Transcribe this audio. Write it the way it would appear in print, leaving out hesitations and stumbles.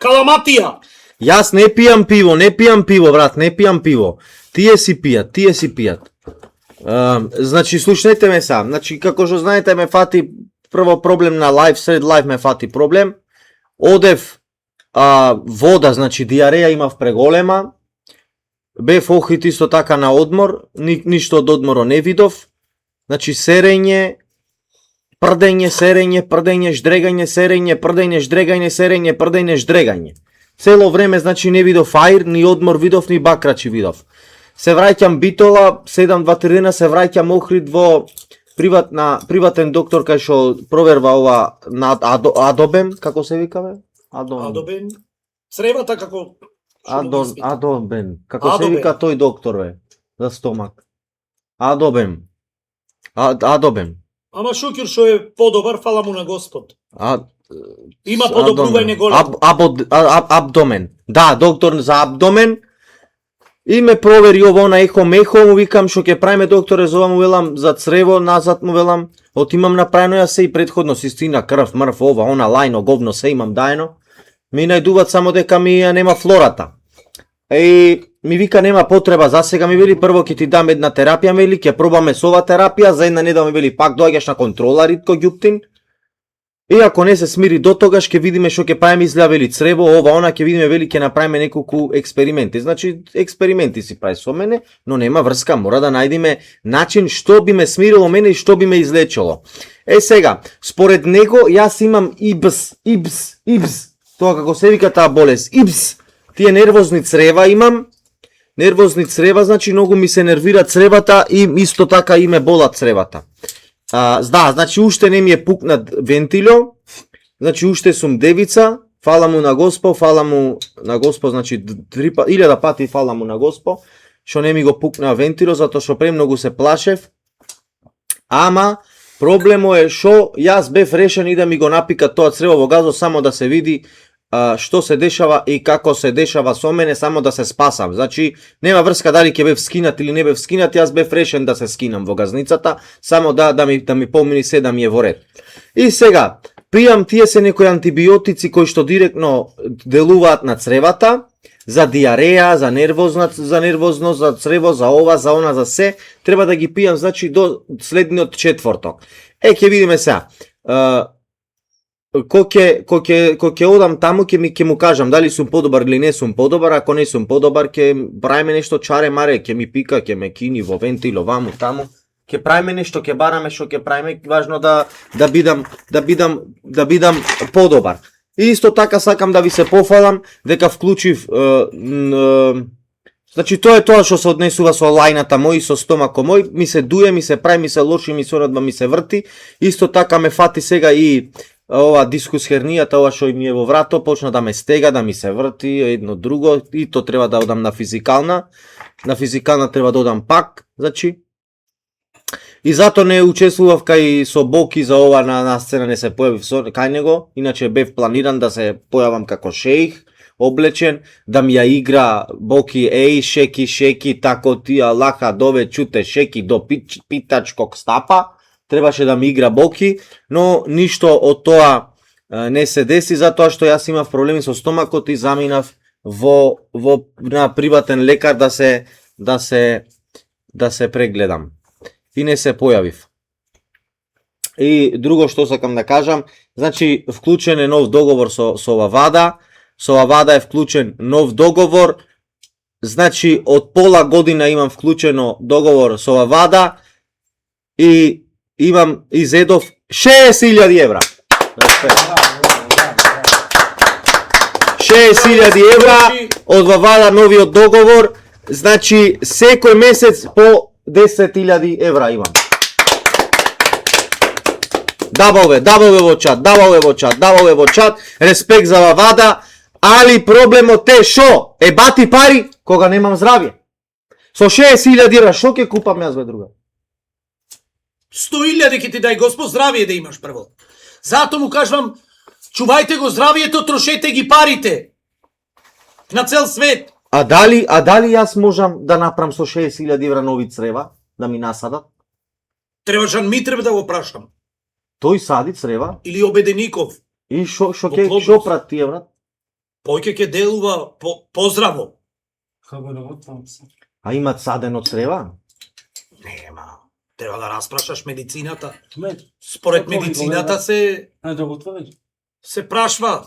каламатија. Јас не пијам пиво, брат, не пијам пиво. Тие си пијат. Значи, слушнете ме са. Значи, како што знаете, ме фати прво проблем на лайф, сред лайф ме фати проблем. Одев вода, значи диареја имав преголема. Бев охрит исто така на одмор, ништо од одморо не видов. Значи, серење, прдење, ждрегање, серење, ждрегање. Цело време, значи, не видов аир, ни одмор видов, ни бакрачи видов. Се враќам Битола, 7-2-3 дена, се враќам охрит во приватен доктор кај што проверва ова на Адобен, како се викаве? Адобен. Сревата како Адобен. Како се вика тој доктор бе? За стомак. Адобен. Ама Шукир што е подобар, фала му на Господ. Има подобрување големо. Абдомен. Да, доктор за абдомен. И ме провери ово на ехо-мехо, му викам што ќе правиме докторе, зовам му велам за црево, назад му велам, отимам направено ја се и предходно систина, крв, мрв, ова, она, лајно, говно, се имам дајно. Ми најдуват само дека ми ја нема флората. И ми вика нема потреба, за сега ми вели прво ќе ти дам една терапија, вели, ќе пробаме со ова терапија, за една недела ми вели пак доаѓаш на контрола Ритко Ѓуптин. И ако не се смири до тогаш ќе видиме што ќе правиме, изгледа вели црево, ова, она, ќе видиме вели ќе направиме неколку експерименти. Значи експерименти си прави со мене, но нема врска, мора да најдеме начин што би ме смирило мене и што би ме излечило. Сега, според него јас имам ИБС. Тоа како се вика таа болест, ИБС. Тие нервозни црева имам. Нервозни црева, значи многу ми се нервира цревата и исто така и ме болат цревата. Да, значи уште не ми е пукнат вентило, значи уште сум девица, фала му на Господ, значи 1000 пати фала му на Господ, што не ми го пукна вентило, затоа што премногу се плашев. Ама, проблемо е што јас бев решен и да ми го напика тоа црево во газо, само да се види што се дешава и како се дешава со мене, само да се спасам. Значи, нема врска дали ќе бев скинат или не бев скинат, јас бев решен да се скинам во газницата, само да ми помини се да ми е во ред. И сега, пијам тие се некои антибиотици кои што директно делуваат на цревата, за диареја, за нервозност, за црево, за ова, за она, за се, треба да ги пијам, значи, до следниот четврток. Ќе видиме сега. Ко ќе одам таму, ќе му кажам дали сум подобар или не сум подобар, ако не сум подобар, ќе правиме нешто чаре маре, ќе ми пика, ќе ме кини во вентило, ваму, таму, ќе правиме нешто, ќе бараме што ќе правиме, важно да бидам подобар. И исто така сакам да ви се пофалам дека вклучив значи тоа е тоа што се однесува со лајната мој, со стомако мој, ми се дуе, ми се прави, ми се лоши, ми се орадба, ми се врти. Исто така ме фати сега и ова дискус хернијата, ова што ми е во врато, почна да ме стега, да ми се врти, едно друго, и то треба да одам на физикална. На физикална треба да одам пак, значи. И затоа не учествував кај со Боки за ова на сцена, не се појавив кај него, иначе бев планиран да се појавам како шеих, облечен, да ми ја игра Боки, еј, шеки, тако тија, лаха, дове, чуте, шеки, до питачког стапа. Требаше да ми игра Боки, но ништо од тоа не се деси, затоа што јас имав проблеми со стомакот и заминав на приватен лекар да се прегледам. И не се појавив. И друго што сакам да кажам, значи вклучен е нов договор со Авада. Со Авада е вклучен нов договор. Значи од пола година имам вклучено договор со Авада и изедов 60.000 евра. 60.000 евра од Авада новиот договор. Значи секој месец по 10.000 евра имам. Дабове во чат, респект за Авада, али проблемот е шо? Е бати пари кога немам здравје. Со 60.000 евра шо ќе купам јас бе друга? 100.000 ќе ти дај Господ здравје да имаш прво. Зато му кажувам, чувајте го здравието, трошете ги парите. На цел свет. А дали јас можам да направам со 60.000 евра нови црева, да ми насадат? Треба Жан Митрев да го прашам. Тој сади црева. Или Обедеников. И шо прати тие, брат? Појке ќе делува поздраво. Како да готвам се. А имат садено црева? Нема. Треба да распрашаш медицината. Ме, Според Како ви медицината гледа? се не да готвам. се прашва